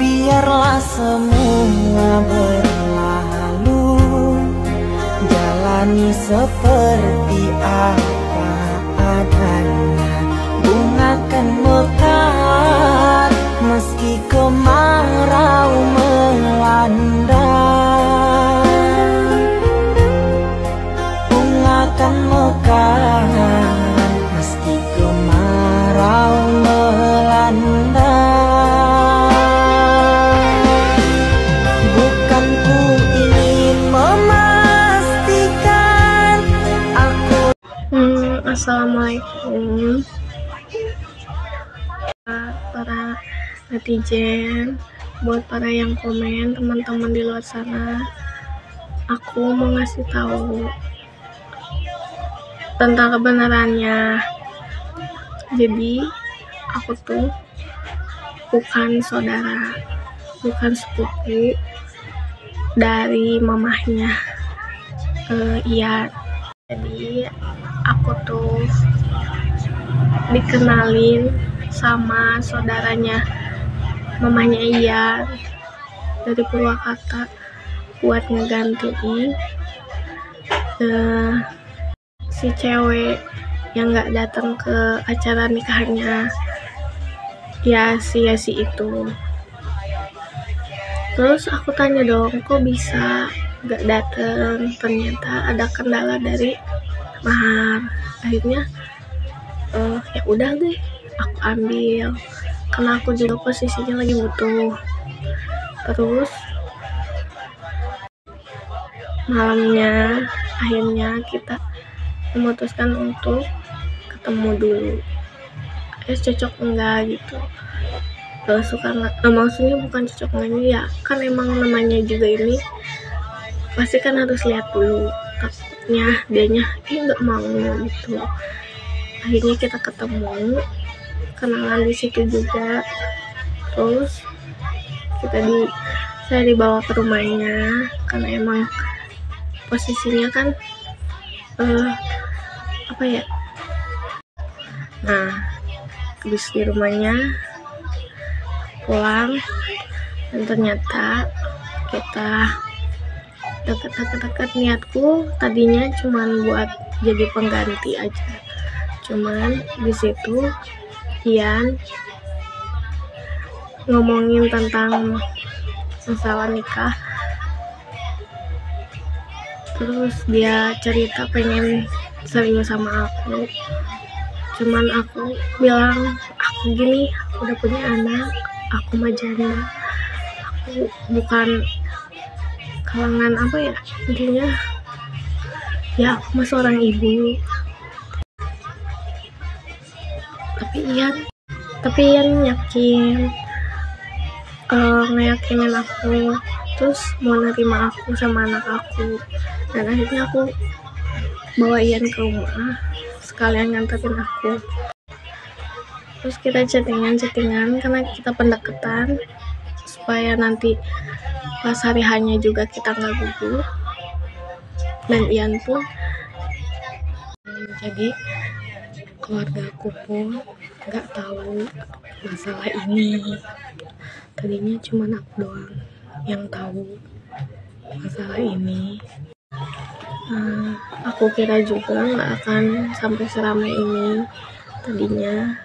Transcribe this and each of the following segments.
Biarlah semua berlalu, jalani seperti apa adanya. Bunga kan mekar meski kemarau melanda. Bunga kan mekar meski kemarau melanda. Bukan ku ingin memastikan aku. Assalamualaikum para netizen, buat para yang komen, teman-teman di luar sana, aku mau ngasih tahu tentang kebenarannya. Jadi aku tuh bukan saudara, bukan sepupu dari mamahnya Ian. Jadi aku tuh dikenalin sama saudaranya mamanya Ian dari Purwakarta buat ngegantiin si cewek yang nggak datang ke acara nikahnya ya si itu. Terus aku tanya dong, kok bisa nggak datang? Ternyata ada kendala dari mahar. Akhirnya ya udah deh, aku ambil karena aku juga posisinya lagi butuh. Terus malamnya akhirnya kita memutuskan untuk ketemu dulu. Cocok enggak gitu, suka nggak, maksudnya bukan cocok enggaknya ya, kan emang namanya juga ini pasti kan harus lihat dulu, takutnya dianya nggak mau gitu. Akhirnya kita ketemu, kenalan di situ juga. Terus saya dibawa ke rumahnya karena emang posisinya kan apa ya. Nah, habis di rumahnya pulang, dan ternyata kita deket-deket. Niatku tadinya cuman buat jadi pengganti aja, cuman di situ Ian ngomongin tentang masalah nikah. Terus dia cerita pengen serius sama aku, cuman aku bilang, aku gini, aku udah punya anak, aku mah janda, aku bukan kalangan apa ya, intinya ya aku mah seorang ibu. Tapi Ian yakin, ngeyakinin aku, terus mau nerima aku sama anak aku. Dan akhirnya aku bawa Ian ke rumah sekalian nganterin aku. Terus kita chattingan karena kita pendekatan, supaya nanti pas hari hanya juga kita nggak gugup. Dan Ian pun jadi keluarga aku pun nggak tahu masalah ini. Tadinya cuma aku doang yang tahu masalah ini. Aku kira juga nggak akan sampai seramai ini. Tadinya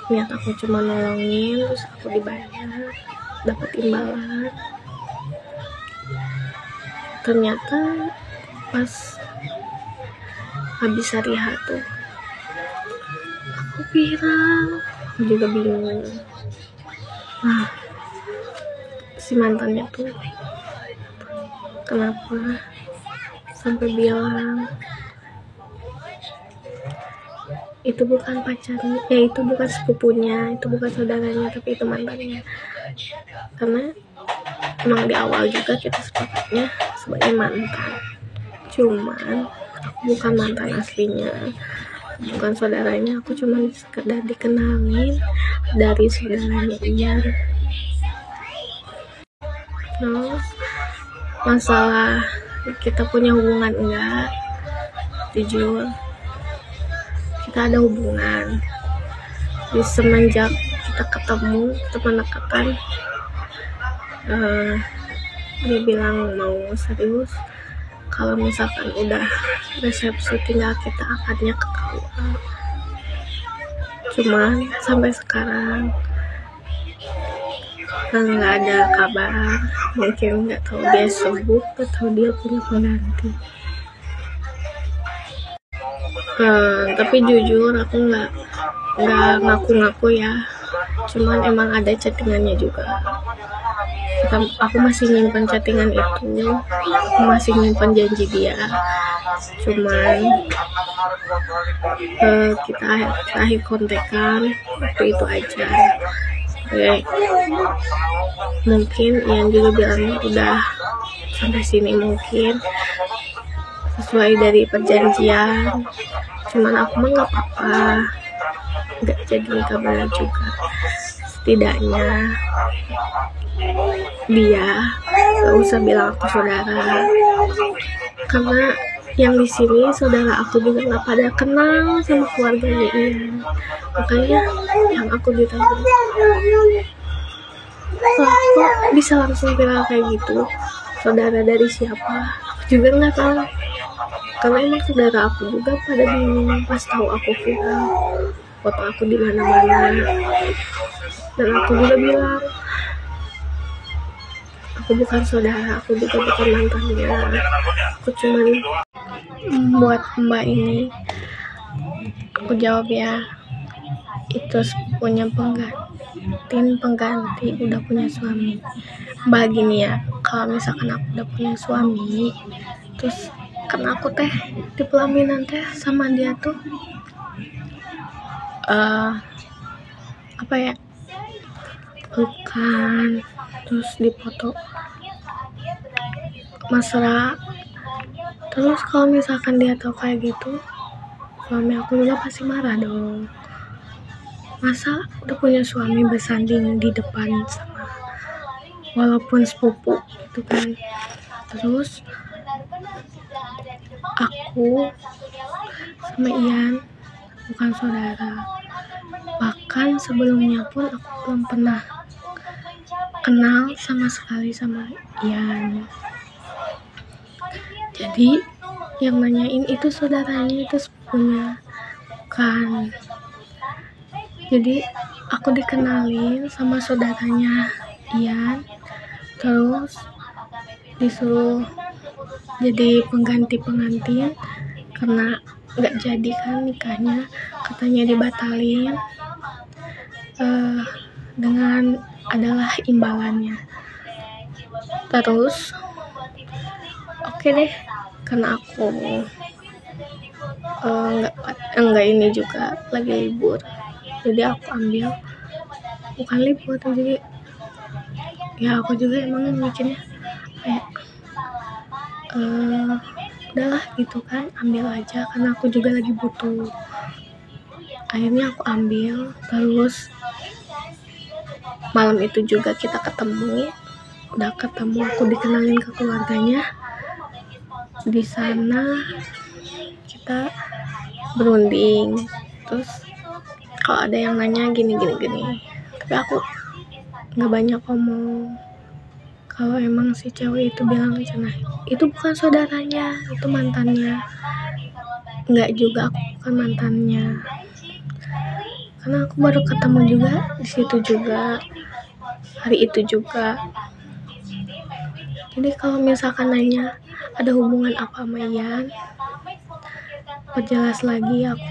niat aku cuma nolongin, terus aku dibayar, dapat imbalan. Ternyata pas habis hari H tuh, aku juga bingung. Nah, si mantannya tuh kenapa sampai bilang itu bukan pacarnya, ya itu bukan sepupunya, itu bukan saudaranya, tapi itu mantannya. Karena emang di awal juga kita sepakatnya sebagai mantan, cuman aku bukan mantan aslinya, bukan saudaranya, aku cuma sekedar dikenalin dari saudaranya Ian. Terus masalah kita punya hubungan enggak, jujur kita ada hubungan. Di semenjak kita ketemu, kita pendekatan, Dia bilang mau serius kalau misalkan udah resepsi tinggal kita akadnya ke KUA. Cuman sampai sekarang nggak ada kabar. Mungkin nggak tahu dia sibuk atau dia punya pengganti. Tapi jujur aku nggak ngaku-ngaku ya. Cuman emang ada chattingannya juga. Aku masih nyimpan chattingan itu, aku masih nyimpan janji dia. Cuman kita akhir kontekan waktu itu aja. Mungkin yang juga bilangnya udah sampai sini, mungkin sesuai dari perjanjian. Cuman aku mah nggak apa-apa, nggak jadi nikah bener juga. Setidaknya dia gak usah bilang aku saudara, karena yang di sini saudara aku juga nggak pada kenal sama keluarganya Ian. Makanya yang aku ditanya, kok bisa langsung bilang kayak gitu, saudara dari siapa? Aku juga nggak tahu, karena emang saudara aku juga pada bingung pas tahu aku viral foto aku di mana-mana. Dan aku juga bilang aku bukan saudara, aku juga bukan mantannya. Aku cuman buat mbak ini, aku jawab ya, itu punya pengganti udah punya suami. Mbak gini ya, kalau misalkan aku udah punya suami, terus kan aku teh di pelaminan teh sama dia tuh apa ya, bukan, terus dipoto mesra. Terus kalau misalkan dia tahu kayak gitu, suami aku juga pasti marah dong. Masa udah punya suami bersanding di depan sama walaupun sepupu gitu kan. Terus aku sama Ian bukan saudara, bahkan sebelumnya pun aku belum pernah kenal sama sekali sama Ian. Jadi yang nanyain itu saudaranya, itu sepupunya, bukan. Jadi aku dikenalin sama saudaranya Ian, terus disuruh jadi pengantin karena nggak jadi kan nikahnya, katanya dibatalin dengan adalah imbalannya. Terus oke deh, karena aku enggak ini juga lagi libur, jadi aku ambil, bukan libur tuh, jadi ya aku juga emang mikirnya kayak udahlah gitu kan, ambil aja karena aku juga lagi butuh. Akhirnya aku ambil. Terus malam itu juga kita ketemu, aku dikenalin ke keluarganya. Di sana kita berunding, terus kalau ada yang nanya gini, tapi aku nggak banyak ngomong. Kalau emang si cewek itu bilang nah itu bukan saudaranya, itu mantannya. Nggak juga, aku bukan mantannya, karena aku baru ketemu juga di situ juga, hari itu juga. Jadi kalau misalkan nanya ada hubungan apa sama Ian, perjelas lagi, aku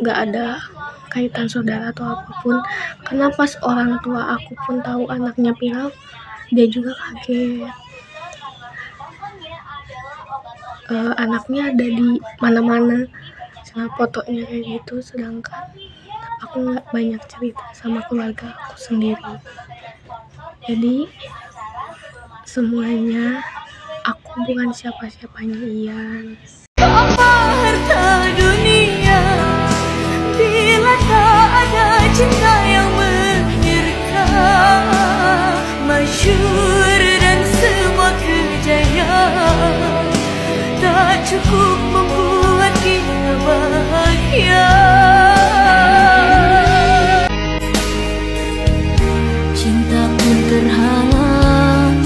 nggak ada kaitan saudara atau apapun. Karena pas orang tua aku pun tahu anaknya viral, dia juga kaget. Anaknya ada di mana-mana, sama fotonya kayak gitu. Sedangkan aku nggak banyak cerita sama keluarga aku sendiri. Jadi semuanya aku bukan siapa-siapanya Ian. Apa harta dunia bila tak ada cinta yang menyertai, masyhur dan semua kejayaan tak cukup membuat kita bahagia. Cinta pun terhalang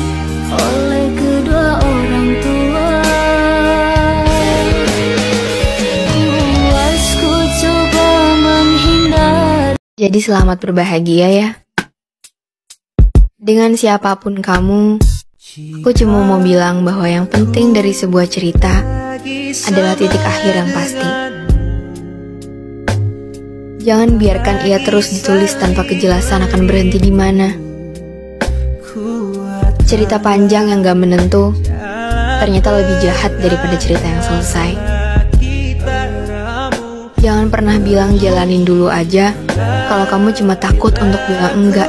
Jadi selamat berbahagia ya. Dengan siapapun kamu, aku cuma mau bilang bahwa yang penting dari sebuah cerita adalah titik akhir yang pasti. Jangan biarkan ia terus ditulis tanpa kejelasan akan berhenti di mana. Cerita panjang yang gak menentu ternyata lebih jahat daripada cerita yang selesai. Jangan pernah bilang jalanin dulu aja kalau kamu cuma takut untuk bilang enggak.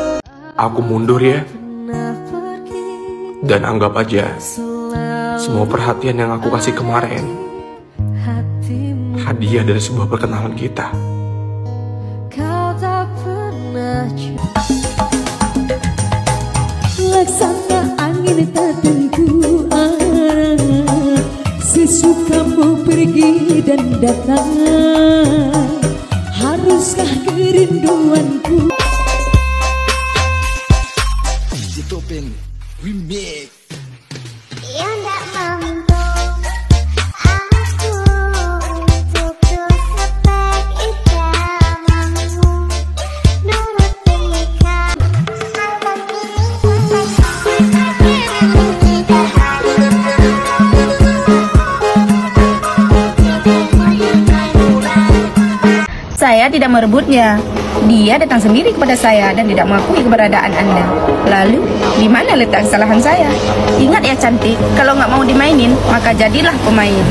Aku mundur ya. Dan anggap aja semua perhatian yang aku kasih kemarin hadiah dari sebuah perkenalan kita. Laksana angin tak tentu arah, sesukamu pergi dan datang. Haruskah kerinduanku Ditopeng Remix. Ya nggak mampu aku untuk respek ikamamu, nuruti kamu. Saya tidak merebutnya. Dia datang sendiri kepada saya dan tidak mengakui keberadaan Anda. Lalu, di mana letak kesalahan saya? Ingat ya cantik, kalau nggak mau dimainin, maka jadilah pemain.